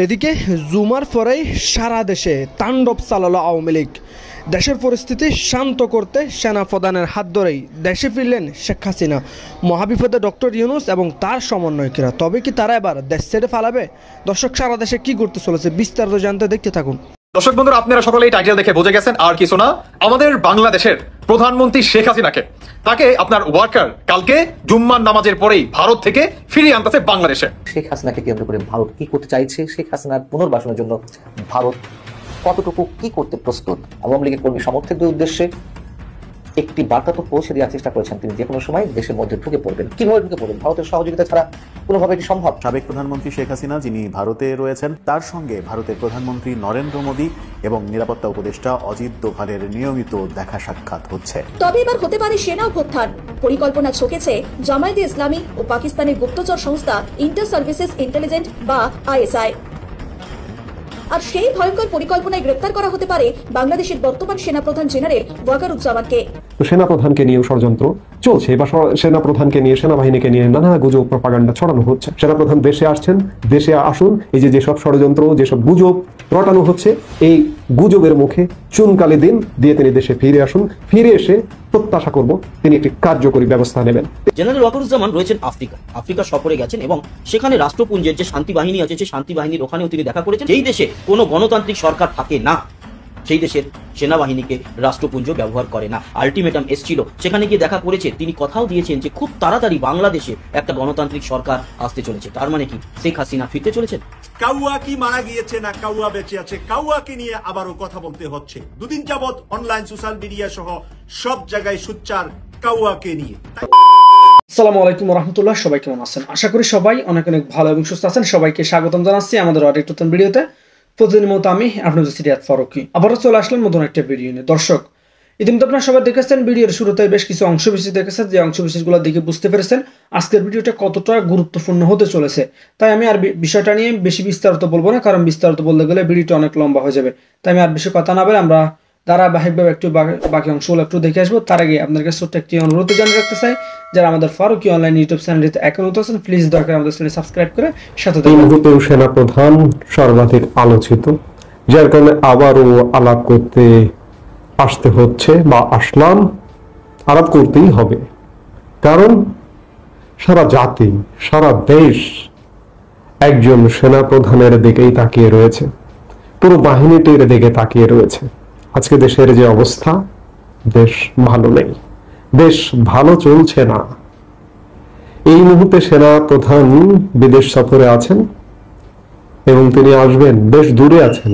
এদিকে জুমার পরেই সারা দেশে তাণ্ডব চালালো আওয়ামী লীগ। দেশের পরিস্থিতি শান্ত করতে সেনাপ্রধানের হাত ধরেই দেশে ফিরলেন শেখ হাসিনা। মহাবিপদে ডক্টর ইউনূস এবং তার সমন্বয়করা। তবে কি তারা এবার দেশ ছেড়ে পালাবে? দর্শক, সারা দেশে কি করতে চলেছে বিস্তারিত জানতে দেখতে থাকুন। দর্শক বন্ধুরা, আপনারা সকলেই টাইটেল দেখে বুঝে গেছেন, আর কিছু না, আমাদের বাংলাদেশের প্রধানমন্ত্রী শেখ হাসিনাকে, তাকে আপনার ওয়ার্কার কালকে জুম্মার নামাজের পরেই ভারত থেকে ফিরিয়ে আনতেছে বাংলাদেশে। শেখ হাসিনাকে কেন্দ্র করে ভারত কি করতে চাইছে, শেখ হাসিনার পুনর্বাসনের জন্য ভারত কতটুকু কি করতে প্রস্তুত, আওয়ামী লীগের কর্মী সমর্থকদের উদ্দেশ্যে একটি বার্তা তো পৌঁছে দেওয়ার চেষ্টা করেছেন তিনি, যে কোনো সময় দেশের মধ্যে ঢুকে পড়বেন। কিভাবে ঢুকে পড়বেন? ভারতের সহযোগিতা ছাড়া কোনোভাবে এটি সম্ভব? সাবেক প্রধানমন্ত্রী শেখ হাসিনা, যিনি ভারতে রয়েছেন, তার সঙ্গে ভারতের প্রধানমন্ত্রী নরেন্দ্র মোদী এবং নিরাপত্তা উপদেষ্টা অজিত দোভালের নিয়মিত দেখা সাক্ষাৎ হচ্ছে। তবে এবার হতে পারে সেনা অভ্যুত্থান। পরিকল্পনা ছকেছে জামায়াতে ইসলামী ও পাকিস্তানের গুপ্তচর সংস্থা ইন্টার সার্ভিসেস ইন্টেলিজেন্স বা আইএসআই। আর সেই ভয়ঙ্কর পরিকল্পনায় গ্রেপ্তার করা হতে পারে বাংলাদেশের বর্তমান সেনাপ্রধান জেনারেল ওয়াকারুজ্জামানকে। সেনাপ্রধানকে নিয়ে ষড়যন্ত্র চলছে বা সেনাপ্রধানকে নিয়ে, সেনাবাহিনীকে নিয়ে নানা গুজব প্রপাগান্ডা ছড়ানো হচ্ছে। সেনাপ্রধান দেশে আসছেন, দেশে আসুন, এই যেসব ষড়যন্ত্র, যেসব গুজব রটানো হচ্ছে, এই গুজবের মুখে চুনকালি দিন দিয়ে তিনি দেশে ফিরে আসুন। ফিরে এসে প্রত্যাশা করব তিনি একটি কার্যকরী ব্যবস্থা নেবেন। জেনারেল ওয়াকারুজ্জামান রয়েছেন আফ্রিকা সফরে গেছেন এবং সেখানে রাষ্ট্রপুঞ্জের যে শান্তি বাহিনী আছে, সেই শান্তি বাহিনীর ওখানেও তিনি দেখা করেছেন। যেই দেশে কোনো গণতান্ত্রিক সরকার থাকে না, সেই দেশের সেনাবাহিনীকে রাষ্ট্রপুঞ্জ ব্যবহার করে না। আলটিমেটাম এসেছিল, সেখানে গিয়ে দেখা করেছে। তিনি কথাও দিয়েছেন যে খুব তাড়াতাড়ি বাংলাদেশে একটা গণতান্ত্রিক সরকার আসতে চলেছে। তার মানে কি শেখ হাসিনা ফিরতে চলেছেন? কাউয়া কি মারা গিয়েছে না কাউয়া বেঁচে আছে, কাউয়াকে নিয়ে আবারও কথা বলতে হচ্ছে। দুদিন যাবৎ অনলাইন সোশ্যাল মিডিয়া সহ সব জায়গায় সোচ্চার কাউয়াকে নিয়ে। আসসালামু আলাইকুম রহমতুল্লাহ। সবাই কেমন আছেন? আশা করি সবাই অনেক অনেক ভালো এবং সুস্থ আছেন। সবাইকে স্বাগতম জানাচ্ছি আমাদের আরেকটি নতুন ভিডিওতে। প্রতিদিনের মতো আমি আপনাদের সিরিয়াত ফারুকি আবারও চলে আসলাম নতুন একটা ভিডিও নিয়ে। দর্শক, ইতিমধ্যে আপনারা সবাই দেখেছেন, ভিডিওর শুরুতে বেশ কিছু অংশ বিশেষ দেখেছেন, যে অংশ বিশেষগুলো দেখে বুঝতে পেরেছেন আজকের ভিডিওটা কতটা গুরুত্বপূর্ণ হতে চলেছে। তাই আমি আর বিষয়টা নিয়ে বেশি বিস্তারিত বলবো না, কারণ বিস্তারিত বলতে গেলে ভিডিওটা অনেক লম্বা হয়ে যাবে। তাই আমি আর বেশি কথা না বলে আমরা ধারাবাহিকভাবে একটু বাকি অংশগুলো একটু দেখে আসবো। তার আগে আপনাদের কাছে ছোট্ট একটি অনুরোধ জানিয়ে রাখতে চাই, যারা আমাদের ফারুকি অনলাইন ইউটিউব চ্যানেলটিতে এখন আছেন, প্লিজ দয়া করে আমাদের চ্যানেল সাবস্ক্রাইব করে সাথে থাকুন। এই মুহূর্তে সেনাপ্রধান সর্বাধিক আলোচিত, যার কারণে আবারও আলাপ করতে আসতে হচ্ছে বা আসলাম। আলাপ করতেই হবে, কারণ সারা জাতি, সারা দেশ একজন সেনাপ্রধানের দিকেই তাকিয়ে রয়েছে, পুরো বাহিনীটির দিকে তাকিয়ে রয়েছে। আজকে দেশের যে অবস্থা, দেশ ভালো নেই, দেশ ভালো চলছে না। এই মুহূর্তে সেনাপ্রধান বিদেশ সফরে আছেন এবং তিনি আসবেন, বেশ দূরে আছেন।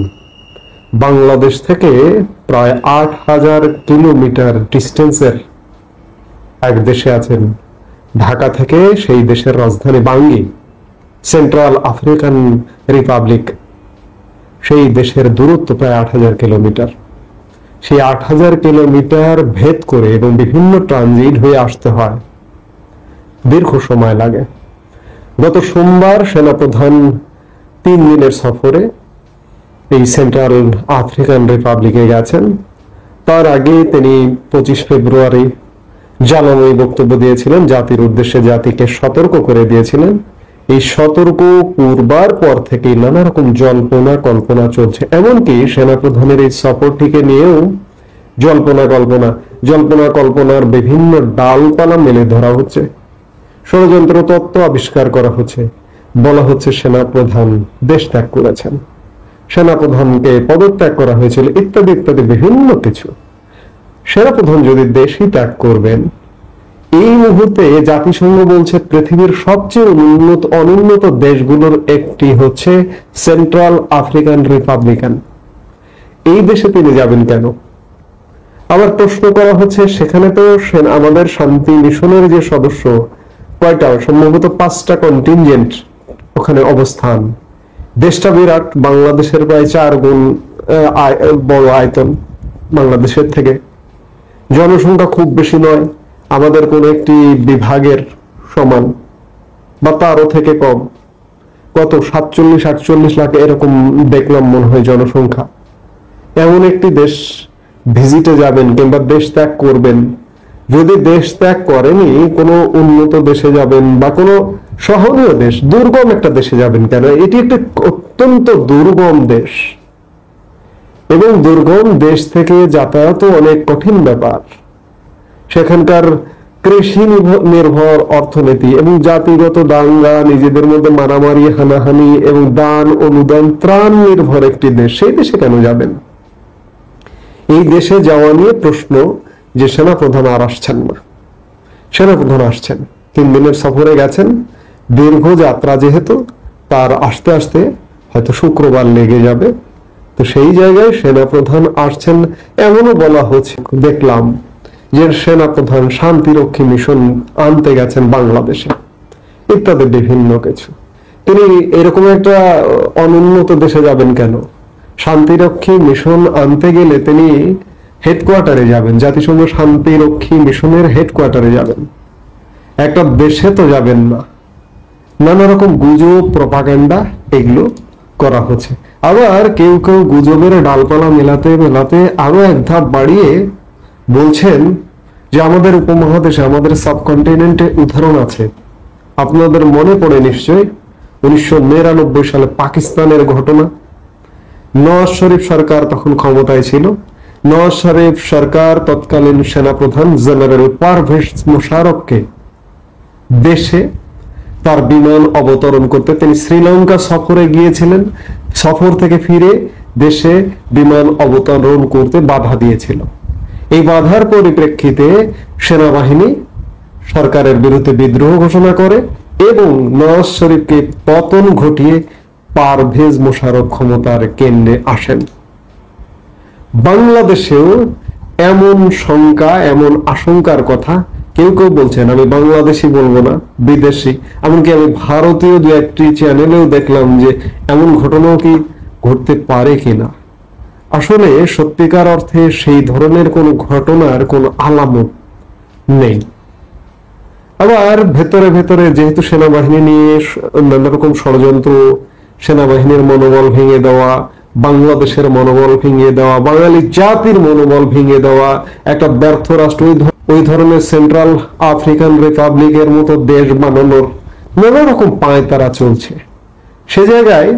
বাংলাদেশ থেকে প্রায় ৮,০০০ কিলোমিটার ডিস্টেন্সের এক দেশে আছেন। ঢাকা থেকে সেই দেশের রাজধানী বাঙ্গি, সেন্ট্রাল আফ্রিকান রিপাবলিক, সেই দেশের দূরত্ব প্রায় ৮,০০০ কিলোমিটার। সেই ৮,০০০ কিলোমিটার ভেদ করে এবং বিভিন্ন ট্রানজিট হয়ে আসতে হয়, দীর্ঘ সময় লাগে। গত সোমবার সেনাপ্রধান ৩ দিনের সফরে এই সেন্ট্রাল আফ্রিকান রিপাবলিকে গেছেন। তার আগে তিনি ২৫ ফেব্রুয়ারি জ্বালাময়ী বক্তব্য দিয়েছিলেন, জাতির উদ্দেশ্যে জাতিকে সতর্ক করে দিয়েছিলেন। এই সতর্ক করবার পর থেকেই নানা রকম জল্পনা কল্পনা চলছে। এমনকি সেনাপ্রধানের এই সফরটিকে নিয়েও জল্পনা কল্পনার বিভিন্ন ডালপালা মেলে ধরা হচ্ছে, ষড়যন্ত্র তত্ত্ব আবিষ্কার করা হচ্ছে। বলা হচ্ছে সেনাপ্রধান দেশ ত্যাগ করেছেন, সেনাপ্রধানকে পদত্যাগ করা হয়েছিল, ইত্যাদি ইত্যাদি বিভিন্ন কিছু। সেনাপ্রধান যদি দেশই ত্যাগ করবেন, এই মুহূর্তে জাতিসংঘ বলছে পৃথিবীর সবচেয়ে অনুন্নত দেশগুলোর একটি হচ্ছে সেন্ট্রাল আফ্রিকান রিপাবলিকান। এই দেশে তিনি যাবেন কেন? আবার প্রশ্ন করা হচ্ছে, সেখানে তো আমাদের শান্তি মিশনের যে সদস্য কয়টা, সম্ভবত ৫টা কন্টিনজেন্ট ওখানে অবস্থান। দেশটা বিরাট, বাংলাদেশের প্রায় ৪ গুণ বড় আয়তন বাংলাদেশের থেকে। জনসংখ্যা খুব বেশি নয়, আমাদের কোন একটি বিভাগের সমান বা তারও থেকে কম। কত ৪৭-৪৮ লাখ এরকম দেখলাম মনে হয় জনসংখ্যা। এমন একটি দেশ ভিজিটে যাবেন কিংবা দেশ ত্যাগ করবেন, যদি দেশ ত্যাগ করেনি কোনো উন্নত দেশে যাবেন বা কোনো সহনীয় দেশ, দুর্গম একটা দেশে যাবেন কেন? এটি একটি অত্যন্ত দুর্গম দেশ, এবং দুর্গম দেশ থেকে যাতায়াত অনেক কঠিন ব্যাপার। সেখানকার কৃষি নির্ভর অর্থনীতি এবং জাতিগত দাঙ্গা, নিজেদের মধ্যে মারামারি, হানাহানি এবং দান অনুদান ত্রাণ নির্ভর একটি দেশ। সেই দেশে কেন যাবেন? এই দেশে যাওয়া নিয়ে প্রশ্ন যে সেনাপ্রধান আর আসছেন না। সেনাপ্রধান আসছেন, 3 দিনের সফরে গেছেন, দীর্ঘ যাত্রা যেহেতু, তার আসতে আসতে হয়তো শুক্রবার লেগে যাবে। তো সেই জায়গায় সেনাপ্রধান আসছেন এমনও বলা হচ্ছে, দেখলাম যে সেনাপ্রধান শান্তিরক্ষী মিশন আনতে গেছেন বাংলাদেশে, ইত্যাদি বিভিন্ন কিছু। তিনি এরকম একটা অনুন্নত দেশে যাবেন কেন? শান্তিরক্ষী মিশন আনতে গেলে তিনি হেডকোয়ার্টারে যাবেন, জাতিসংঘ শান্তিরক্ষী মিশনের হেডকোয়ার্টারে যাবেন, একটা দেশে তো যাবেন না। নানা রকম গুজব, প্রপাগান্ডা এগুলো করা হচ্ছে। আবার কেউ কেউ গুজবের ডালপালা মেলাতে মেলাতে আরো এক ধাপ বাড়িয়ে বলছেন যে আমাদের উপমহাদেশে, আমাদের সাবকন্টিনেন্টে উদাহরণ আছে। আপনাদের মনে পড়ে নিশ্চয়ই 1999 সালে পাকিস্তানের ঘটনা। নওয়াজ শরীফ সরকার তখন ক্ষমতায় ছিল। নওয়াজ শরীফ সরকার তৎকালীন সেনাপ্রধান জেনারেল পারভেজ মোশাররফকে দেশে তার বিমান অবতরণ করতে, তিনি শ্রীলঙ্কা সফরে গিয়েছিলেন, সফর থেকে ফিরে দেশে বিমান অবতরণ করতে বাধা দিয়েছিল। এই বাধার পরিপ্রেক্ষিতে সেনাবাহিনী সরকারের বিরুদ্ধে বিদ্রোহ ঘোষণা করে এবং নওয়াজ শরীফকে পতন ঘটিয়ে পারভেজ মোশাররফ ক্ষমতার কেন্দ্রে আসেন। বাংলাদেশেও এমন শঙ্কা, এমন আশঙ্কার কথা কেউ কেউ বলছেন, আমি বাংলাদেশি বলবো না, বিদেশি, এমনকি আমি ভারতীয় 2-1টি চ্যানেলেও দেখলাম যে এমন ঘটনাও কি ঘটতে পারে কিনা। আসলে সত্যিকার অর্থে সেই ধরনের কোনো ঘটনার কোনো আলামত নেই। আবার ভেতরে ভেতরে যেহেতু সেনাবাহিনী নিয়ে নানা রকম ষড়যন্ত্র, সেনাবাহিনীর মনোবল ভেঙে দেওয়া, বাংলাদেশের মনোবল ভেঙে দেওয়া, বাঙালি জাতির মনোবল ভেঙে দেওয়া, একটা ব্যর্থ রাষ্ট্র, ওই ধরনের সেন্ট্রাল আফ্রিকান রিপাবলিকের মতো দেশ বানানোর নানা রকম পায়তারা চলছে। সে জায়গায়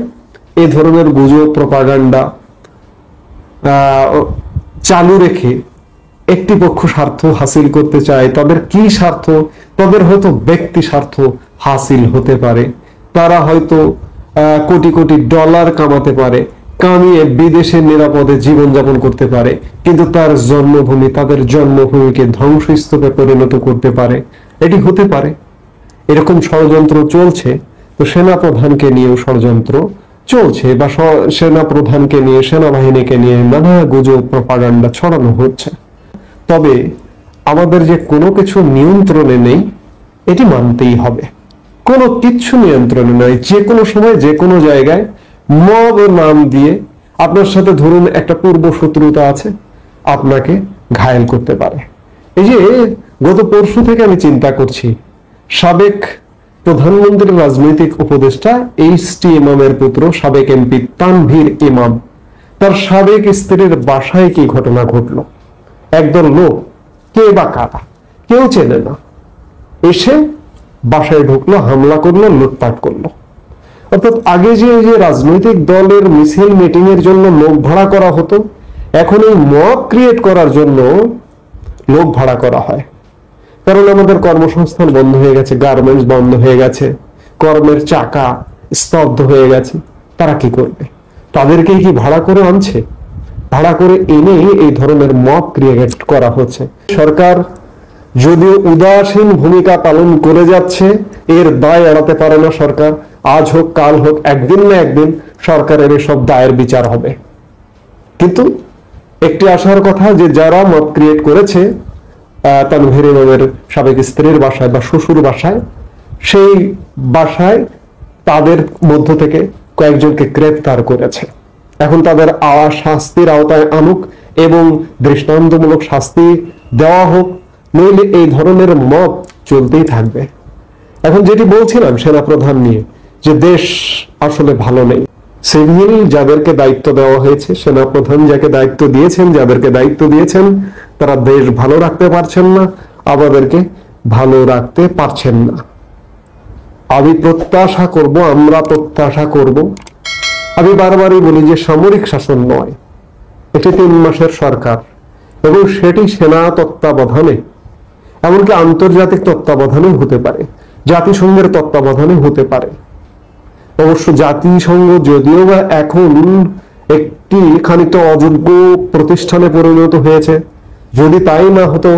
এই ধরনের গুজব, প্রপাগান্ডা চালু রেখে একটি পক্ষ স্বার্থ হাসিল করতে চায়। তাদের কি স্বার্থ? তাদের হয়তো ব্যক্তি স্বার্থ হাসিল হতে পারে। তারা হয়তো কোটি কোটি ডলার কামাতে পারে, কামিয়ে বিদেশে নিরাপদে জীবনযাপন করতে পারে, কিন্তু তার জন্মভূমি, তাদের জন্মভূমিকে ধ্বংসস্তূপে পরিণত করতে পারে। এটি হতে পারে। এরকম ষড়যন্ত্র চলছে। তো সেনাপ্রধানকে নিয়েও ষড়যন্ত্র চলছে, বা সেনাপ্রধানকে নিয়ে, সেনাবাহিনীকে নিয়ে নানা গুজব, প্রপাগান্ডা ছড়ানো হচ্ছে। তবে আমাদের যে কোনো কিছু নিয়ন্ত্রণে নেই, এটি মানতেই হবে। কোনো কিচ্ছু নিয়ন্ত্রণে নয়। যে কোনো সময়, যে কোনো জায়গায় মব নাম দিয়ে আপনার সাথে ধরুন একটা পূর্ব শত্রুতা আছে, আপনাকে ঘায়েল করতে পারে। এই যে গত পরশু থেকে আমি চিন্তা করছি, সাবেক প্রধানমন্ত্রীর রাজনৈতিক উপদেষ্টা এইচ.টি. ইমামের পুত্র, সাবেক এমপি তানভীর ইমাম, তার সাবেক স্ত্রীর বাসায় কি ঘটনা ঘটলো। একদল লোক, কে বা কারা, কেউ চেনে না, এসে বাসায় ঢুকলো, হামলা করলো, লুটপাট করলো। অর্থাৎ আগে যে রাজনৈতিক দলের মিছিল মিটিং এর জন্য লোক ভাড়া করা হতো, এখন এই মব ক্রিয়েট করার জন্য লোক ভাড়া করা হয়। কারণ আমাদের কর্মসংস্থান বন্ধ হয়ে গেছে, গার্মেন্টস বন্ধ হয়ে গেছে, কর্মের চাকা স্তব্ধ হয়ে গেছে। তারা কি করবে? তাদেরকেই কি ভাড়া করে আনছে? ভাড়া করে এনে এই ধরনের মব ক্রিয়েট করা হচ্ছে। সরকার যদিও উদাসীন ভূমিকা পালন করে যাচ্ছে, এর দায় এড়াতে পারে না সরকার। আজ হোক কাল হোক, একদিন না একদিন সরকারের এসব দায়ের বিচার হবে। কিন্তু একটি আশার কথা, যে যারা মব ক্রিয়েট করেছে তানভীর ইমামের সাবেক স্ত্রীর বাসায় বা শ্বশুর বাসায়, সেই বাসায় তাদের মধ্য থেকে কয়েকজনকে গ্রেফতার করেছে। এখন তাদের শাস্তির আওতায় আনুক এবং দৃষ্টান্তমূলক শাস্তি দেওয়া হোক, নইলে এই ধরনের মব চলতেই থাকবে। এখন যেটি বলছিলাম সেনাপ্রধান নিয়ে, যে দেশ আসলে ভালো নেই। সিভিল যাদেরকে দায়িত্ব দেওয়া হয়েছে, সেনাপ্রধান যাকে দায়িত্ব দিয়েছেন, যাদেরকে দায়িত্ব দিয়েছেন, তারা দেশ ভালো রাখতে পারছেন না, আমাদেরকে ভালো রাখতে পারছেন না। আমরা প্রত্যাশা করব আমি বারবারই বলি যে সামরিক শাসন নয়, এটি 3 মাসের সরকার এবং সেটি সেনা তত্ত্বাবধানে, এমনকি আন্তর্জাতিক তত্ত্বাবধানে হতে পারে, জাতিসংঘের তত্ত্বাবধানে হতে পারে। অবশ্য জাতিসংঘ যদিও বা এখন একটি খানিকটা অযোগ্য প্রতিষ্ঠানে পরিণত হয়েছে, যদি তাই না হতো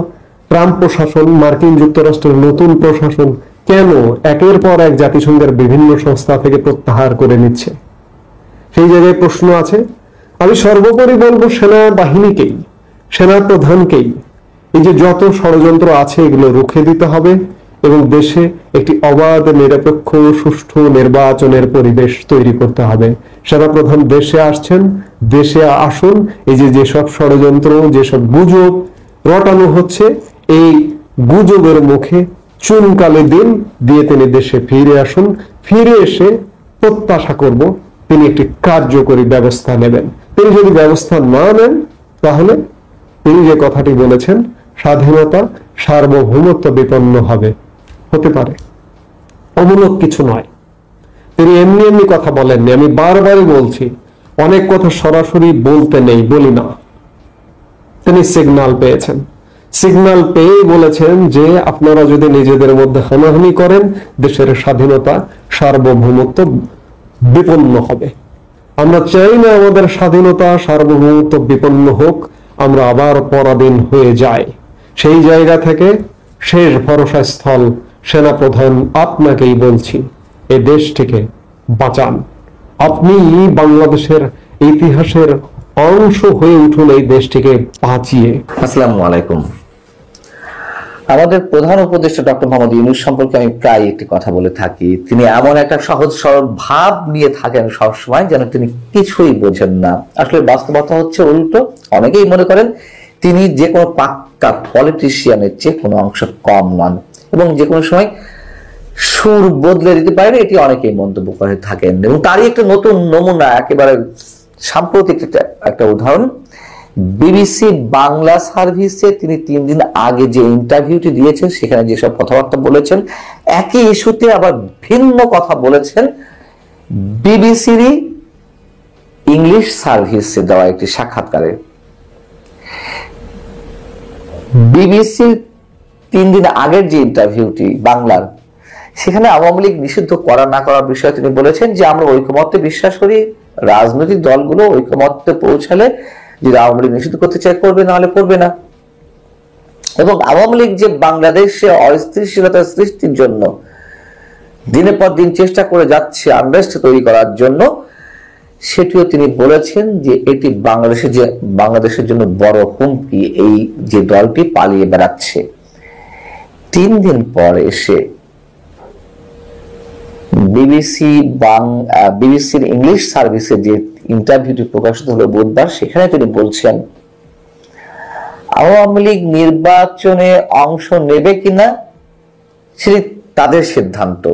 ট্রাম্প প্রশাসন, মার্কিন যুক্তরাষ্ট্রের নতুন প্রশাসন কেন একের পর এক জাতিসংঘের বিভিন্ন সংস্থা থেকে প্রত্যাহার করে নিচ্ছে, সেই জায়গায় প্রশ্ন আছে। আমি সর্বোপরি বলবো সেনাবাহিনীকেই, সেনা প্রধানকেই এই যে যত ষড়যন্ত্র আছে এগুলো রুখে দিতে হবে এবং দেশে একটি অবাধ, নিরপেক্ষ, সুষ্ঠু নির্বাচনের পরিবেশ তৈরি করতে হবে। সেনাপ্রধান দেশে আসছেন, দেশে আসুন। এই যে যেসব ষড়যন্ত্র, যেসব গুজব রটানো হচ্ছে, এই গুজবের মুখে চুনকালি দিন দিয়ে তিনি দেশে ফিরে আসুন। ফিরে এসে প্রত্যাশা করব তিনি একটি কার্যকরী ব্যবস্থা নেবেন। তিনি যদি ব্যবস্থা না নেন তাহলে তিনি যে কথাটি বলেছেন, স্বাধীনতা, সার্বভৌমত্ব বিপন্ন হতে পারে, অমূলক কিছু নয়। তিনি এমনি এমনি কথা বলেননি। আমি বারবারই বলছি, অনেক কথা সরাসরি বলতে নেই, বলি না। তিনি সিগন্যাল পেয়েছেন, সিগন্যাল পেয়ে বলেছেন যে আপনারা যদি নিজেদের মধ্যে হানাহানি করেন, দেশের স্বাধীনতা, সার্বভৌমত্ব বিপন্ন হবে। আমরা চাই না আমাদের স্বাধীনতা, সার্বভৌমত্ব বিপন্ন হোক, আমরা আবার পরাধীন হয়ে যাই। সেই জায়গা থেকে শেষ ভরসা স্থল সেনাপ্রধান আপনাকেই বলছি, এই দেশটিকে বাঁচান। আপনি বাংলাদেশের ইতিহাসের অংশ হয়ে উঠুন এই দেশটিকে বাঁচিয়ে। আসসালামু আলাইকুম। আমাদের প্রধান উপদেষ্টা ডক্টর মোহাম্মদ ইউনূস সম্পর্কে আমি প্রায় একটি কথা বলে থাকি, তিনি এমন একটা সহজ সরল ভাব নিয়ে থাকেন সবসময় যেন তিনি কিছুই বোঝেন না। আসলে বাস্তবতা হচ্ছে উল্টো। অনেকেই মনে করেন তিনি যে কোনো পাক্কা পলিটিশিয়ানের চেয়ে কোনো অংশ কম নন এবং যে কোনো সময় সুর বদলে দিতে পারেন, এটি অনেকেই মন্তব্য করে থাকেন। এবং তারই একটা নতুন নমুনা, একেবারে সাম্প্রতিক একটা উদাহরণ, বিবিসি বাংলা সার্ভিসে তিনি 3 দিন আগে যে ইন্টারভিউটি দিয়েছেন, সেখানে যেসব কথাবার্তা বলেছেন, একই ইস্যুতে আবার ভিন্ন কথা বলেছেন বিবিসিরই ইংলিশ সার্ভিসে দেওয়া একটি সাক্ষাৎকারে। বিবিসির 3 দিন আগের যে ইন্টারভিউটি বাংলার, সেখানে আওয়ামী লীগ নিষিদ্ধ করা না করার বিষয়ে তিনি বলেছেন যে আমরা ঐকমত্যে বিশ্বাস করি, রাজনৈতিক দলগুলো ঐকমত্যে পৌঁছালে যদি আওয়ামী লীগ নিষিদ্ধ করতে চায় করবে, না হলে করবে না। এবং আওয়ামী লীগ যে বাংলাদেশে অস্থিতিশীলতা সৃষ্টির জন্য দিনের পর দিন চেষ্টা করে যাচ্ছে আনরেস্ট তৈরি করার জন্য, সেটিও তিনি বলেছেন যে এটি বাংলাদেশের জন্য বড় হুমকি, এই যে দলটি পালিয়ে বেড়াচ্ছে। 3 দিন পর এসে বিবিসির ইংলিশ সার্ভিসে যে ইন্টারভিউটি প্রকাশিত হলো বুধবার, সেখানে তিনি বলছেন আওয়ামী লীগ নির্বাচনে অংশ নেবে কিনা সেটি তাদের সিদ্ধান্ত।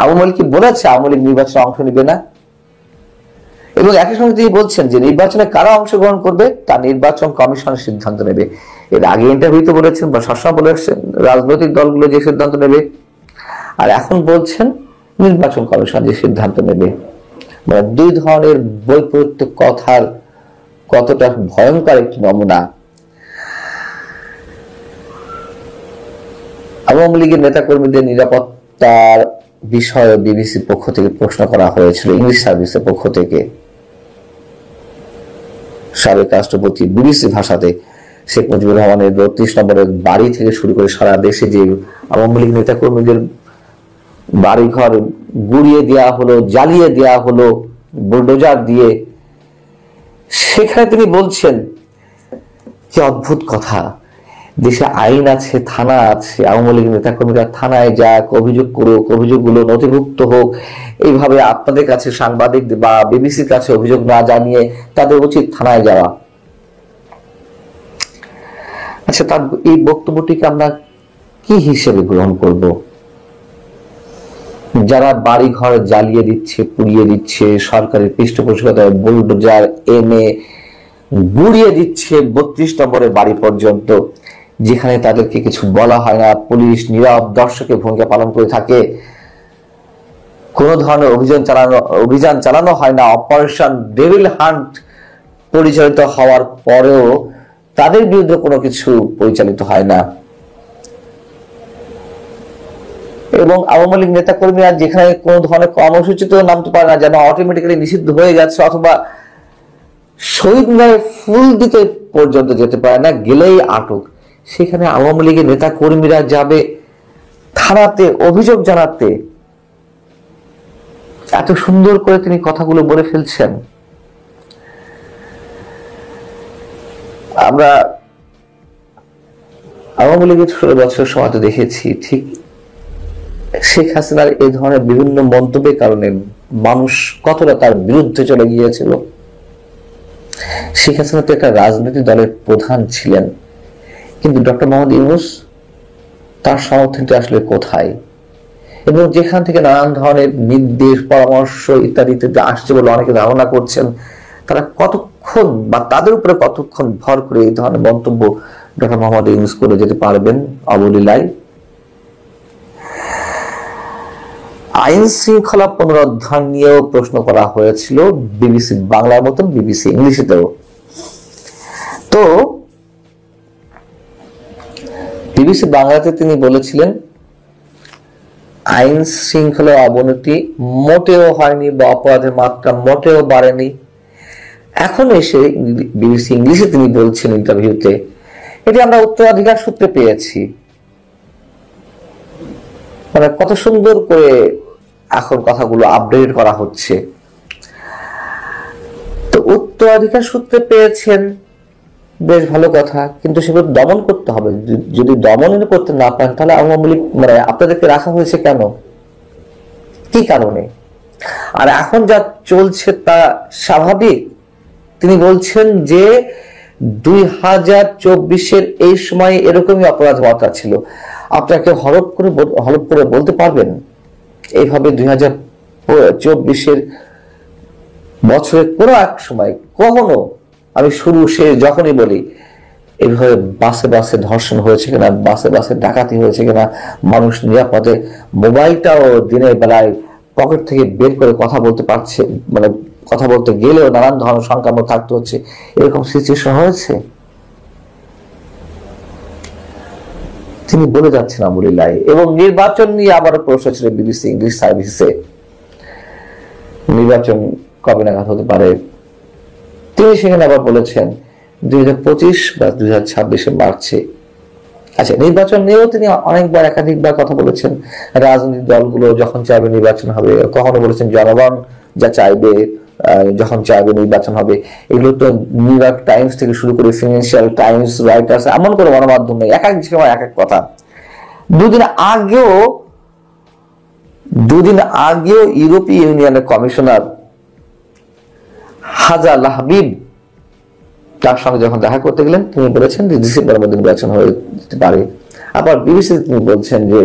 আওয়ামী লীগ কি বলেছে আওয়ামী লীগ নির্বাচনে অংশ নেবে না? এবং একই সঙ্গে তিনি বলছেন যে নির্বাচনে কারা অংশগ্রহণ করবে তা নির্বাচন কমিশনের সিদ্ধান্ত নেবে। এর আগে ইন্টারভিউতে বলেছেন বা সবসময় বলেছেন রাজনৈতিক দলগুলো যে সিদ্ধান্ত নেবে, আর এখন বলছেন নির্বাচন কমিশন যে সিদ্ধান্ত নেবে। মানে 2 ধরনের বৈপরীত্য কথার কতটা ভয়ঙ্কর একটি নমুনা। আওয়ামী লীগের নেতাকর্মীদের নিরাপত্তার বিষয়ে বিবিসির পক্ষ থেকে প্রশ্ন করা হয়েছিল, ইংলিশ সার্ভিসের পক্ষ থেকে। সাবেক রাষ্ট্রপতি বিবিসি ভাষাতে শেখ মুজিবুর রহমানের 32 নম্বরের বাড়ি থেকে শুরু করে সারা দেশে যে আওয়ামী লীগ নেতাকর্মীদের বাড়িঘর গুড়িয়ে দেওয়া হলো, জ্বালিয়ে দেওয়া হলো বুলডোজার দিয়ে, সেখানে তিনি বলছেন যে অদ্ভুত কথা, দেশে আইন আছে, থানা আছে, আওয়ামী লীগ নেতাকর্মীরা থানায় যাক, অভিযোগ করুক, অভিযোগগুলো নথিভুক্ত হোক। এইভাবে আপনাদের কাছে সাংবাদিক বা বিবিসির কাছে অভিযোগ না জানিয়ে তাদের উচিত থানায় যাওয়া। আচ্ছা, তার এই বক্তব্যটিকে আমরা কি হিসেবে গ্রহণ করব? যারা বাড়ি ঘর জ্বালিয়ে দিচ্ছে, পুড়িয়ে দিচ্ছে, সরকারের পৃষ্ঠপোষকতায় বুলডোজার এনে গুড়িয়ে দিচ্ছে 32 নম্বরের বাড়ি পর্যন্ত, যেখানে তাদেরকে কিছু বলা হয় না, পুলিশ নীরব দর্শকের ভূমিকা পালন করে থাকে। কোনো ধরনের অভিযান চালানো হয় না, অপারেশন ডেভিল হান্ট পরিচালিত হওয়ার পরেও তাদের বিরুদ্ধে কোনো কিছু পরিচালিত হয় না। এবং আওয়ামী লীগ নেতা কর্মীরা যেখানে কোনো ধরনের কর্মসূচিতে নামতে পারে না, যেন অটোমেটিক্যালি নিষিদ্ধ হয়ে গেছে, অথবা শহীদ মিনারে ফুল দিতে পর্যন্ত যেতে পারে না, গেলেই আটক, সেখানে আওয়ামী লীগের নেতা কর্মীরা যাবে থানাতে অভিযোগ জানাতে। এত সুন্দর করে তিনি কথাগুলো বলে ফেলছেন। আমরা আওয়ামী লীগের 16 বছর সময় তো দেখেছি ঠিক শেখ হাসিনার এই ধরনের বিভিন্ন মন্তব্যের কারণে মানুষ কতটা তার বিরুদ্ধে চলে গিয়েছিল। শেখ হাসিনা তো একটা রাজনৈতিক দলের প্রধান ছিলেন, কিন্তু ডক্টর মোহাম্মদ ইউনূস তার সমর্থনটা আসলে কোথায়? এবং যেখান থেকে নানান ধরনের নির্দেশ, পরামর্শ ইত্যাদি ইত্যাদি আসছে বলে অনেকে ধারণা করছেন, তারা কতক্ষণ বা তাদের উপরে কতক্ষণ ভর করে এই ধরনের মন্তব্য ডক্টর মোহাম্মদ ইউনূস করে যেতে পারবেন অবলীলায়? আইন শৃঙ্খলা পুনরুদ্ধার নিয়েও প্রশ্ন করা হয়েছিল বিবিসি বাংলার মতন বিবিসি ইংলিশেতেও। তো বিবিসি বাংলাতে তিনি বলেছিলেন আইন শৃঙ্খলার অবনতি মোটেও হয়নি বা অপরাধের মাত্রা মোটেও বাড়েনি। এখন এসে বিবিসি ইংলিশে তিনি বলছেন ইন্টারভিউতে, এটি আমরা উত্তরাধিকার সূত্রে পেয়েছি। মানে কত সুন্দর করে এখন কথাগুলো আপডেট করা হচ্ছে। তো উত্তরাধিকার সূত্রে পেয়েছেন, বেশ ভালো কথা, কিন্তু সেগুলো দমন করতে হবে। যদি দমন করতে না পারেন তাহলে আওয়ামী লীগ মানে আপনাদেরকে রাখা হয়েছে কেন, কি কারণে? আর এখন যা চলছে তা স্বাভাবিক। তিনি বলছেন যে 2024-এর এই সময় এরকমই অপরাধ মাত্রা ছিল। আপনাকে হলফ করে বলতে পারবেন এইভাবে 2024-এর বছরের কোনো এক সময় কখনো, আমি শুরু শেষ যখনই বলি, এইভাবে বাসে বাসে ধর্ষণ হয়েছে কিনা, বাসে বাসে ডাকাতি হয়েছে কিনা, মানুষ নিরাপদে মোবাইলটাও দিনের বেলায় পকেট থেকে বের করে কথা বলতে পারছে, মানে কথা বলতে গেলেও নানান ধরনের সংখ্যার মধ্যে থাকতে হচ্ছে, এরকম সিচুয়েশন হয়েছে? তিনি বলে যাচ্ছেন আমুলিল্লাহ। এবং নির্বাচন নিয়ে আবারও প্রশ্ন ছিল বিবিসি ইংলিশ সার্ভিসে, নির্বাচন কবে নাগাদ হতে পারে। তিনি সেখানে আবার বলেছেন 2025 বা 2026 মার্চে। আচ্ছা, নির্বাচন নিয়েও তিনি অনেকবার একাধিকবার কথা বলেছেন। রাজনৈতিক দলগুলো যখন চাইবে নির্বাচন হবে, কখনো বলেছেন জনগণ যা চাইবে যখন চাইবে নির্বাচন হবে। এগুলো তো নিউ ইয়র্ক টাইমস থেকে শুরু করে ফিনান্সিয়াল টাইমস, রাইটার্স, এমন করে গণমাধ্যম নেই, এক এক সময় এক এক কথা। দুদিন আগেও ইউরোপীয় ইউনিয়নের কমিশনার হাজা লাহবিব তার সঙ্গে যখন দেখা করতে গেলেন, তিনি বলেছেন যে ডিসেম্বরের মধ্যে নির্বাচন হয়ে যেতে পারে। আবার বিবিসি তিনি বলছেন যে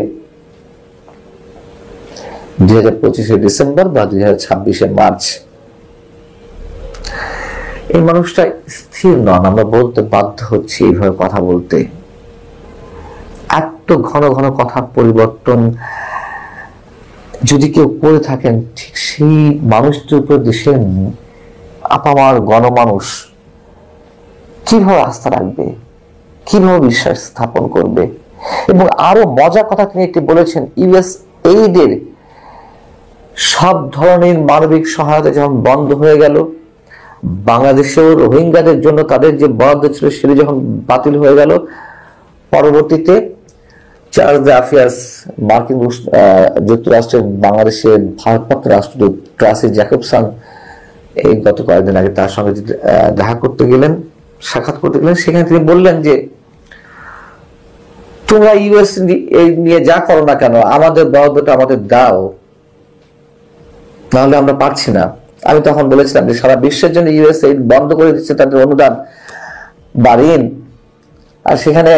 2025 ডিসেম্বর বা 2026 মার্চ। এই মানুষটা স্থির নন, আমরা বলতে বাধ্য হচ্ছি এইভাবে কথা বলতে। এত ঘন ঘন কথা পরিবর্তন যদি কেউ করে থাকেন, ঠিক সেই মানুষটির উপর দেশের আপামার গণমানুষ কিভাবে আস্থা রাখবে, কিভাবে বিশ্বাস স্থাপন করবে? এবং আরো মজার কথা তিনি একটি বলেছেন, ইউএস এইডের সব ধরনের মানবিক সহায়তা যখন বন্ধ হয়ে গেল, বাংলাদেশেও রোহিঙ্গাদের জন্য তাদের যে বরাদ্দ ছিল সেটি যখন বাতিল হয়ে গেল, পরবর্তীতে চার্লস দ্য অ্যাফেয়ার্স মার্কিন যুক্তরাষ্ট্রের বাংলাদেশের ভারপ্রাপ্ত রাষ্ট্রদূত ট্রাসি জ্যাকবসন এই গত কয়েকদিন আগে তার সঙ্গে দেখা করতে গেলেন, সাক্ষাৎ করতে গেলেন, সেখানে তিনি বললেন যে তোমরা ইউএস নিয়ে যা করো না কেন, আমাদের বরাদ্দটা আমাদের দাও, নাহলে আমরা পারছি না। আমি তখন বলেছিলাম যে সারা বিশ্বের জন্য ইউএস বন্ধ করে দিচ্ছে তাদের অনুদান বাড়িয়ে, আর সেখানে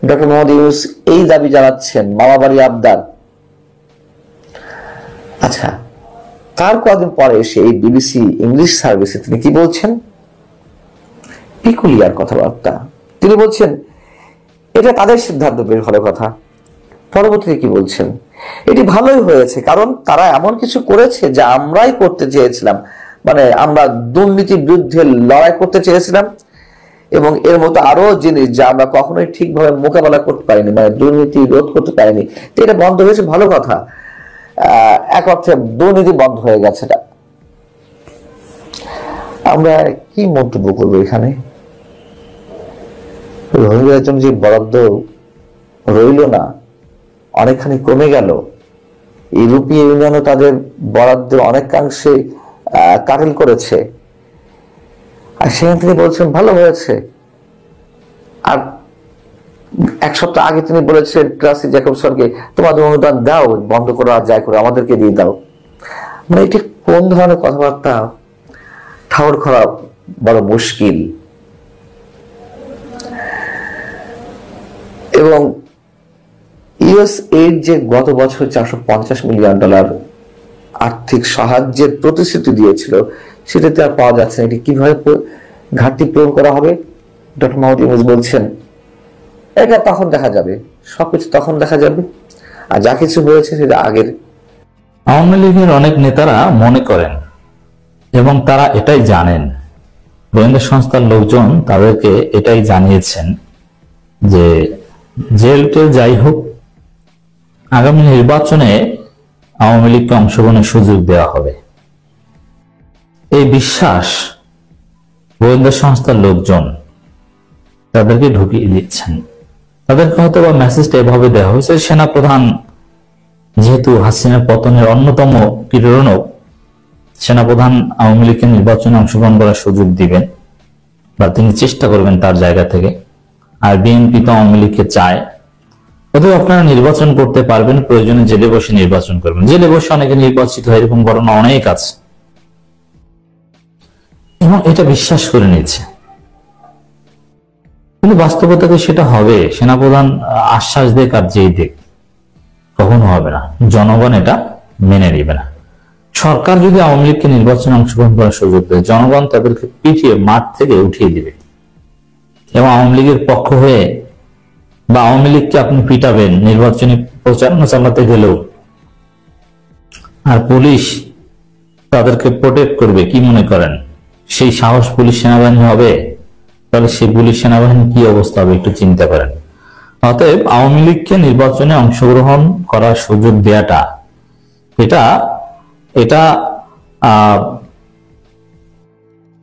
ডক্টর মোহাম্মদ ইউনূস এই দাবি জানাচ্ছেন, মামা বাড়ি আবদার। আচ্ছা, তার কয়েকদিন পরে এসে এই বিবিসি ইংলিশ সার্ভিসে তিনি কি বলছেন? পিকুলিয়ার কথাবার্তা। তিনি বলছেন এটা তাদের সিদ্ধান্ত, বেশ ভালো কথা, পরবর্তীতে কি বলছেন, এটি ভালোই হয়েছে, কারণ তারা এমন কিছু করেছে যা আমরাই করতে চেয়েছিলাম, মানে আমরা দুর্নীতির বিরুদ্ধে লড়াই করতে চেয়েছিলাম, এবং এর মতো আরো জিনিস যা আমরা কখনোই ঠিকভাবে মোকাবেলা করতে পারিনি, মানে দুর্নীতি রোধ করতে পারিনি। তো এটা বন্ধ হয়েছে, ভালো কথা। এক অর্থে দুর্নীতি বন্ধ হয়ে গেছে। আমরা কি মন্তব্য করবো এখানে? রোহিঙ্গার জন্য যে বরাদ্দ রইল না, অনেকখানি কমে গেল। ইউরোপীয় ইউনিয়নও তাদের বরাদ্দ অনেকাংশে কাটেল করেছে, আর সেখান থেকে বলছেন ভালো হয়েছে। আর এক সপ্তাহ আগে তিনি বলেছেন ক্লাসি জ্যাকবসনকে, তোমাদের অনুদান দাও, বন্ধ করো আর যাই করো, আমাদেরকে দিয়ে দাও। মানে এটি কোন ধরনের কথাবার্তা? ঠাউর করা বড় মুশকিল। এবং ইউএস এইড যে গত বছর $450 মিলিয়ন আর্থিক সাহায্যের প্রতিশ্রুতি দিয়েছিল, সেটাতে আর পাওয়া যাচ্ছে না। এটি কিভাবে ঘাটতি পূরণ করা হবে? ডক্টর মোহাম্মদ ইউনূস বলছেন এটা তখন দেখা যাবে, সবকিছু তখন দেখা যাবে, আর যা কিছু হয়েছে সেটা আগের। আওয়ামী লীগের অনেক নেতারা মনে করেন এবং তারা এটাই জানেন, গোয়েন্দা সংস্থার লোকজন তাদেরকে এটাই জানিয়েছেন যে জেল টেল যাই হোক, আগামী নির্বাচনে আওয়ামী লীগকে অংশগ্রহণের সুযোগ দেওয়া হবে। এই বিশ্বাস গোয়েন্দা সংস্থার লোকজন তাদেরকে ঢুকিয়ে দিচ্ছেন। তাদেরকে হয়তো বা মেসেজটা এভাবে দেওয়া হয়েছে, সেনাপ্রধান যেহেতু হাসিনার পতনের অন্যতম প্রেরণক, সেনাপ্রধান আওয়ামী লীগকে নির্বাচনে অংশগ্রহণ করার সুযোগ দিবেন বা তিনি চেষ্টা করবেন তার জায়গা থেকে, আর বিএনপি তো আওয়ামী লীগকে চায়, অতএব আপনারা নির্বাচন করতে পারবেন, প্রয়োজনে জেলে বসে নির্বাচন করবেন। জেলে বসে অনেকে নির্বাচিত হয়, এরকম ঘটনা অনেক আছে, এবং এটা বিশ্বাস করে নিচ্ছে। কিন্তু বাস্তবতাতে সেটা হবে, সেনাপ্রধান আশ্বাস দেখ আর যেই দেখ, কখনো হবে না। জনগণ এটা মেনে নেবে না। সরকার যদি আওয়ামী লীগকে নির্বাচনে অংশগ্রহণ করার সুযোগ দেয়, জনগণ তাদেরকে পিটিয়ে মাঠ থেকে উঠিয়ে দিবে, এবং আওয়ামী লীগের পক্ষ হয়ে বা আওয়ামী লীগকে আপনি পিটাবেন নির্বাচনী প্রচারণা চালাতে গেলেও, আর পুলিশ তাদেরকে প্রোটেক্ট করবে, কি মনে করেন সেই সাহস পুলিশ সেনাবাহিনী হবে? তাহলে সেই পুলিশ সেনাবাহিনী কি অবস্থা হবে একটু চিন্তা করেন। অতএব আওয়ামী লীগকে নির্বাচনে অংশগ্রহণ করার সুযোগ দেওয়াটা এটা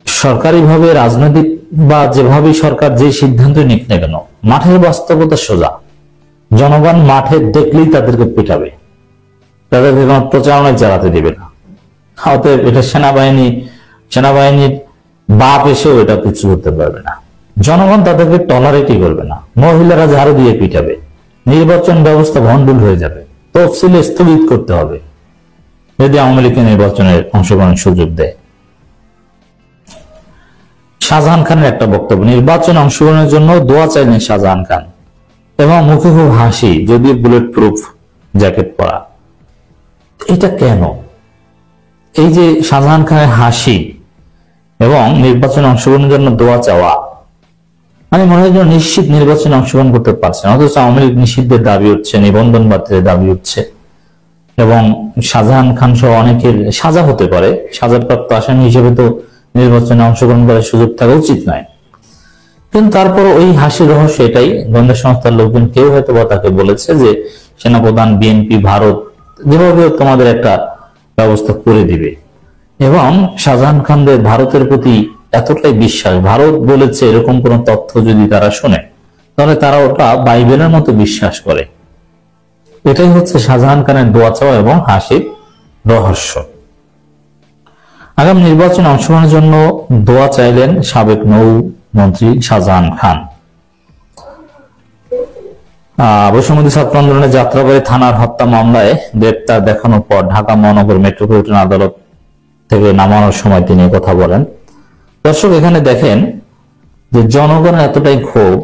সরকারিভাবে, রাজনৈতিক বা যেভাবে সরকার যে সিদ্ধান্ত নিক না কেন, মাঠের বাস্তবতা সোজা। জনগণ মাঠে দেখলেই তাদেরকে পিটাবে, তাদেরকে কোনো প্রচারণায় চালাতে দিবে না। অতএব এটা সেনাবাহিনীর বাপ এসেও এটা কিছু করতে পারবে না। জনগণ তাদেরকে টলারেটই করবে না। মহিলারা ঝাড়ু দিয়ে পিটাবে, নির্বাচন ব্যবস্থা ভণ্ডুল হয়ে যাবে, তফসিলে স্থগিত করতে হবে যদি আওয়ামী লীগকে নির্বাচনের অংশগ্রহণের সুযোগ দেয়। শাহজাহান খানের একটা বক্তব্য, নির্বাচনে অংশগ্রহণের জন্য দোয়া চাইলেন শাহজাহান খান, এবং মুখে খুব হাসি, যদিও বুলেট প্রুফ জ্যাকেট পরা। এটা কেন? এই যে শাহজাহান খানের হাসি এবং নির্বাচনে অংশগ্রহণের জন্য দোয়া চাওয়া, মানে মনে হয় নিশ্চিত নির্বাচনে অংশগ্রহণ করতে পারছে না, অথচ আওয়ামী লীগ নিষিদ্ধের দাবি উঠছে, নিবন্ধন বাতিলের দাবি উঠছে, এবং শাহজাহান খান সহ অনেকের সাজা হতে পারে, সাজাপ্রাপ্ত আসামি হিসেবে তো নির্বাচনে অংশগ্রহণ করার সুযোগ থাকা উচিত নয়। কিন্তু তারপর ওই হাসির রহস্য এটাই, গোয়েন্দা সংস্থার লোকজন কেউ হয়তো বা তাকে বলেছে যে সেনাপ্রধান, বিএনপি, ভারত যেভাবে তোমাদের একটা ব্যবস্থা করে দিবে, এবং শাহজাহান খানদের ভারতের প্রতি এতটাই বিশ্বাস, ভারত বলেছে এরকম কোন তথ্য যদি তারা শোনে তাহলে তারা ওটা বাইবেলের মতো বিশ্বাস করে। এটাই হচ্ছে শাহজাহান খানের দোয়া চাওয়া এবং হাসির রহস্য। আগামী নির্বাচনে অংশগ্রহণের জন্য দোয়া চাইলেন সাবেক নৌমন্ত্রী শাহজাহান খান। বৈষম্যবিরোধী ছাত্র আন্দোলনের যাত্রাবাড়ী থানার হত্যা মামলায় গ্রেপ্তার দেখানোর পর ঢাকা মহানগর মেট্রোপলিটন আদালত থেকে নামানোর সময় তিনি কথা বলেন। দর্শক, এখানে দেখেন যে জনগণের এতটাই ক্ষোভ,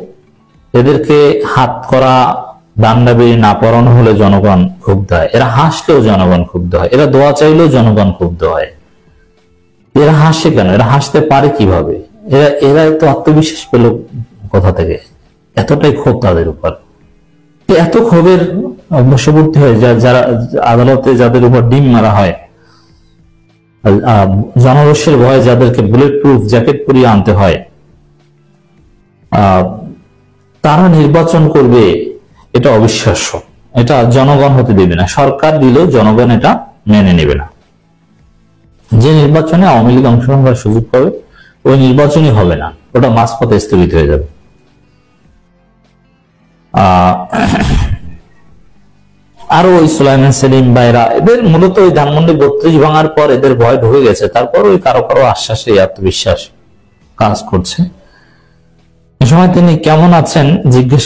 এদেরকে হাত করা ডান্ডা বেরি না পড়ানো হলে জনগণ ক্ষুব্ধ হয়, এরা হাসলেও জনগণ ক্ষুব্ধ হয়, এরা দোয়া চাইলেও জনগণ ক্ষুব্ধ হয়। এরা হাসে কেন? এরা হাসতে পারে কিভাবে? এরা তো আত্মবিশ্বাস পেল কোথা থেকে? এতটাই ক্ষোভ তাদের উপর। এত ক্ষোভের বশবর্তী হয়ে যায় যারা আদালতে, যাদের উপর ডিম মারা হয়, জনরোষের ভয়ে যাদেরকে বুলেট প্রুফ জ্যাকেট পরিয়ে আনতে হয়, তারা নির্বাচন করবে, এটা অবিশ্বাস্য। এটা জনগণ হতে দেবে না, সরকার দিলেও জনগণ এটা মেনে নেবে না। যে নির্বাচনে আওয়ামী লীগ অংশগ্রহণ করার সুযোগ পাবে ওই নির্বাচনই হবে না, ওটা মাঝপথে স্থগিত হয়ে যাবে। আরো ওই সুলাইমান সেলিম ভাইরা, এদের মূলত ওই ধানমন্ডি 32 ভাঙার পর এদের ভয় ঢুকে গেছে, তারপর ওই কারো কারো আশ্বাসে আত্মবিশ্বাস কাজ করছে। এ সময় তিনি কেমন আছেন জিজ্ঞেস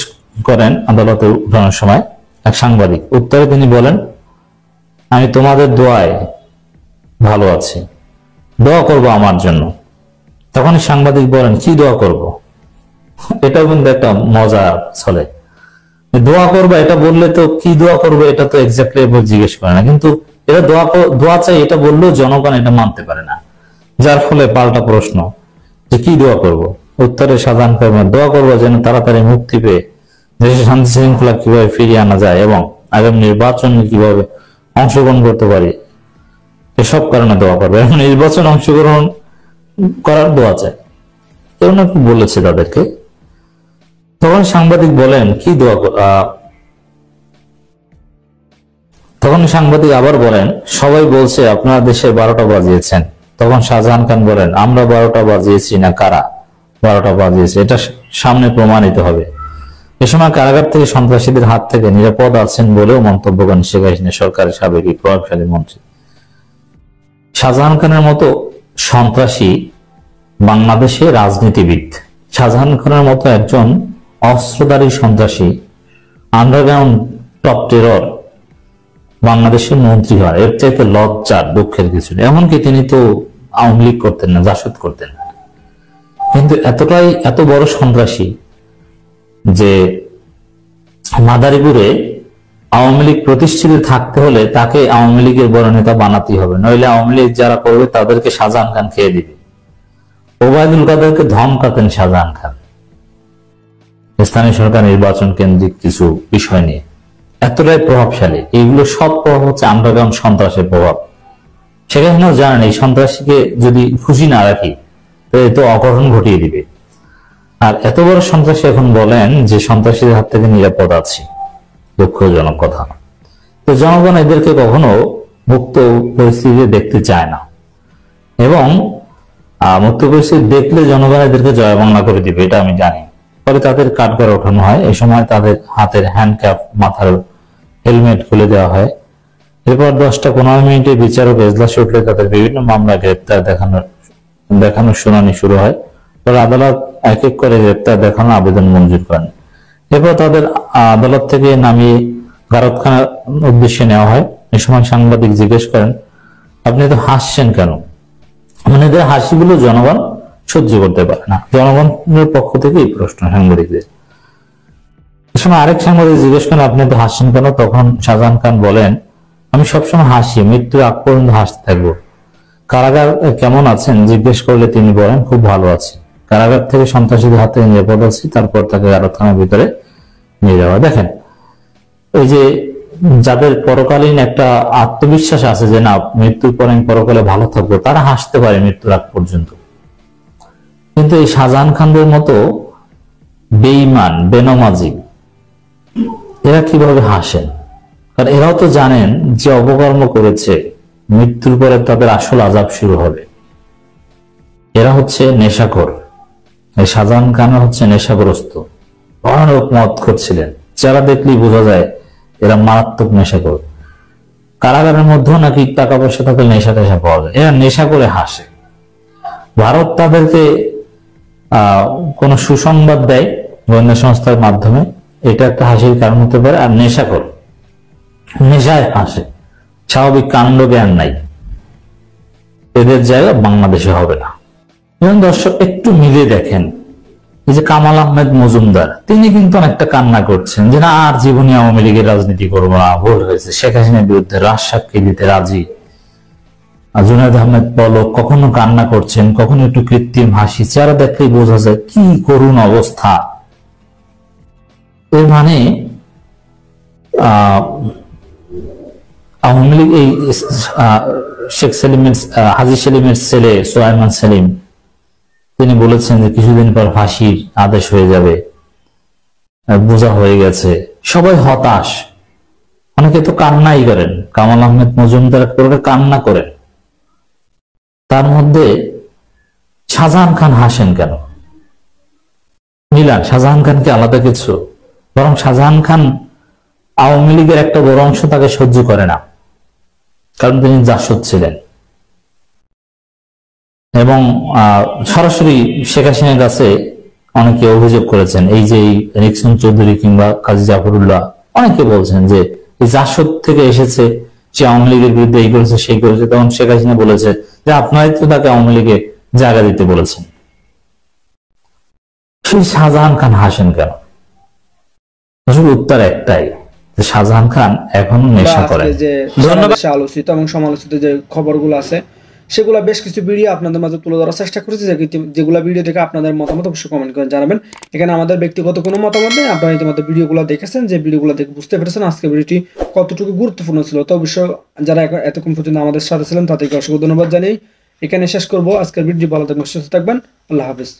করেন আদালতে উঠানোর সময় এক সাংবাদিক। উত্তরে তিনি বলেন, আমি তোমাদের দোয়ায় ভালো আছি, দোয়া করব আমার জন্য। তখন সাংবাদিক বলেন, কি দোয়া করব? এটাও কিন্তু একটা মজা চলে, দোয়া করবো এটা বললে তো কি দোয়া করবো এটা তো এক্স্যাক্টলি জিজ্ঞেস করে না, কিন্তু এটা দোয়া চাই এটা বললেও জনগণ এটা মানতে পারে না, যার ফলে পাল্টা প্রশ্ন যে কি দোয়া করব? উত্তরে শাহজাহান খান, দোয়া করবো যেন তাড়াতাড়ি মুক্তি পেয়ে দেশে শান্তি শৃঙ্খলা কিভাবে ফিরিয়ে আনা যায় এবং আগামী নির্বাচনে কিভাবে অংশগ্রহণ করতে পারি, এসব কারণে দোয়া করবে। এখন নির্বাচন অংশগ্রহণ করার দোয়া চাই, কেউ না কি বলেছে তাদেরকে। তখন সাংবাদিক বলেন, কি দোয়া? তখন সাংবাদিক আবার বলেন, সবাই বলছে আপনারা দেশে 12টা বাজিয়েছেন। তখন শাহজাহান খান বলেন, আমরা 12টা বাজিয়েছি না কারা 12টা বাজিয়েছে এটা সামনে প্রমাণিত হবে। এ সময় কারাগার থেকে সন্ত্রাসীদের হাত থেকে নিরাপদ আছেন বলেও মন্তব্য করেন শেখ হাসিনা সরকারের সাবেক প্রভাবশালী মন্ত্রী। শাহজাহান খানের মতো সন্ত্রাসী বাংলাদেশে রাজনীতিবিদ, শাহজাহান খানের মতো একজন অস্ত্রধারী সন্ত্রাসী আন্ডারগ্রাউন্ড টপ টেরর বাংলাদেশের মন্ত্রী হয়, এর চাইতে লজ্জার দুঃখের কিছু নেই। এমনকি তিনি তো আওয়ামী লীগ করতেন না, জাসদ করতেন না, কিন্তু এত বড় সন্ত্রাসী যে মাদারীপুরে আওয়ামী লীগ প্রতিষ্ঠিত থাকতে হলে তাকে আওয়ামী লীগের বড় নেতা বানাতেই হবে, নইলে আওয়ামী লীগ যারা করবে তাদেরকে শাহজাহান খান খেয়ে দিবে। ওবায়দুল কাদেরকে ধমকাতেন শাহজাহান খান স্থানীয় সরকার নির্বাচন কেন্দ্রিক কিছু বিষয় নিয়ে, এতটাই প্রভাবশালী। এইগুলো সব প্রভাব হচ্ছে আন্ডারগ্রাউন্ড সন্ত্রাসের প্রভাব। সেখানেও জানেন এই সন্ত্রাসীকে যদি খুশি না রাখি তো অঘটন ঘটিয়ে দিবে। আর এত বড় সন্ত্রাসী এখন বলেন যে সন্ত্রাসীদের হাত থেকে নিরাপদ আছি, দুঃখজনক কথা। তো জনগণ এদেরকে কখনো মুক্ত পরিস্থিতিতে দেখতে চায় না, এবং মুক্ত পরিস্থিতি দেখলে জনগণ এদেরকে জয় বাংলা করে দিবে, এটা আমি জানি। পরে তাদের কাঠগড় ওঠানো হয়, এই সময় তাদের হাতের হ্যান্ডক্যাপ, মাথার হেলমেট খুলে দেওয়া হয়। এরপর 10টা-15 মিনিটে বিচারক এজলাসে উঠলে তাদের বিভিন্ন মামলা গ্রেপ্তার দেখানোর শুনানি শুরু হয়। পরে আদালত এক এক করে গ্রেপ্তার দেখানোর আবেদন মঞ্জুর করেন। এরপর তাদের আদালত থেকে নামিয়ে গারদখানার উদ্দেশ্যে নেওয়া হয়। এই সময় সাংবাদিক জিজ্ঞেস করেন, আপনি তো হাসছেন কেন? মানে এদের হাসিগুলো জনগণ সহ্য করতে পারে না। জনগণের পক্ষ থেকে এই প্রশ্ন সাংবাদিকদের। এই সময় আরেক সাংবাদিক জিজ্ঞেস করেন, আপনি তো হাসছেন কেন? তখন শাহজাহান খান বলেন, আমি সবসময় হাসি, মৃত্যুর আগ পর্যন্ত হাসতে থাকবো। কারাগার কেমন আছেন জিজ্ঞেস করলে তিনি বলেন, খুব ভালো আছি, কারাগার থেকে সন্ত্রাসীদের হাতে নিরাপদ আছি। তারপর তাকে গারদখানার ভিতরে নিয়ে যাওয়া। দেখেন, এই যে যাদের পরকালীন একটা আত্মবিশ্বাস আছে যে না মৃত্যুর পরে আমি পরকালে ভালো থাকবো, তারা হাসতে পারে মৃত্যুর আগ পর্যন্ত। কিন্তু এই শাহজাহান খানদের মতো বেঈমান, বেনমাজি এরা কিভাবে হাসেন? কারণ এরাও তো জানেন যে অপকর্ম করেছে মৃত্যুর পরে তাদের আসল আযাব শুরু হবে। এরা হচ্ছে নেশাখোর। এই শাহজাহান খান হচ্ছে নেশাগ্রস্ত, ভয়ানক মদ করছিলেন, যারা দেখলেই বোঝা যায় এরা মারাত্মক নেশাখোর। কারাগারের মধ্যেও নাকি টাকা পয়সা থাকলে নেশা টেশা পাওয়া যায়, এরা নেশা করে হাসে। ভারত তাদেরকে কোন সুসংবাদ দেয় গোয়েন্দা সংস্থার মাধ্যমে, এটা একটা হাসির কারণ হতে পারে। আর নেশাখোর, নেশায় হাসে, স্বাভাবিক কাণ্ড জ্ঞান নাই, এদের জায়গা বাংলাদেশে হবে না। যেমন দর্শক একটু মিলিয়ে দেখেন, এই যে কামাল আহমেদ মজুমদার, তিনি কিন্তু অনেকটা কান্না করছেন যে না আর জীবনে আওয়ামী লীগের রাজনীতি করবো না, ভুল হয়েছে, শেখ হাসিনার বিরুদ্ধে রাজ সাক্ষী দিতে রাজি। জুনায়েদ আহমেদ পলক কখনো কান্না করছেন, কখনো একটু কৃত্রিম হাসি, চেহারা দেখলেই বোঝা যায় কি করুণ অবস্থা। এর মানে আওয়ামী লীগ এই শেখ সেলিমের হাজী সেলিমের ছেলে সোলাইমান সেলিম তিনি বলেছেন যে কিছুদিন পর ফাঁসির আদেশ হয়ে যাবে, বোঝা হয়ে গেছে, সবাই হতাশ। অনেকে তো কান্নাই করেন, কামাল আহমেদ মজুমদার কান্না করেন। তার মধ্যে শাহজাহান খান হাসেন কেন? মিলান শাহজাহান খানকে আলাদা কিছু? বরং শাহজাহান খান আওয়ামী লীগের একটা বড় অংশ তাকে সহ্য করে না, কারণ তিনি জাসদ ছিলেন এবং সরাসরি শেখ হাসিনার কাছে অনেকে অভিযোগ করেছেন। এই যে রিকসন চৌধুরী কিংবা কাজী জাফরুল্লাহ অনেকে বলছেন যে এই জাসদ থেকে এসেছে, সে আওয়ামী লীগের বিরুদ্ধে এই করেছে সেই করেছে। তখন শেখ হাসিনা বলেছে যে আপনারাই তো তাকে আওয়ামী লীগে জায়গা দিতে বলেছেন। সেই শাহজাহান খান হাসেন কেন? আসলে উত্তর একটাই, যে শাহজাহান খান এখনো নেশা করেন। যে আলোচিত এবং সমালোচিত যে খবরগুলো আছে সেগুলো বেশ কিছু ভিডিও আপনাদের মাঝে তুলে ধরার চেষ্টা করেছি, যেগুলো ভিডিও দেখে আপনাদের মতামত অবশ্যই কমেন্ট করে জানাবেন। এখানে আমাদের ব্যক্তিগত কোনো মতামত নেই, আপনারা ইতিমধ্যে ভিডিওগুলো দেখেছেন, যে ভিডিওগুলো দেখে বুঝতে পেরেছেন আজকে ভিডিওটি কতটুকু গুরুত্বপূর্ণ ছিল। তো অবশ্যই যারা এতক্ষণ পর্যন্ত আমাদের সাথে ছিলেন তাদেরকে অসংখ্য ধন্যবাদ জানিয়ে এখানে শেষ করবো আজকের ভিডিও। ভালো থাকবেন, সুস্থ থাকবেন, আল্লাহ হাফিজ।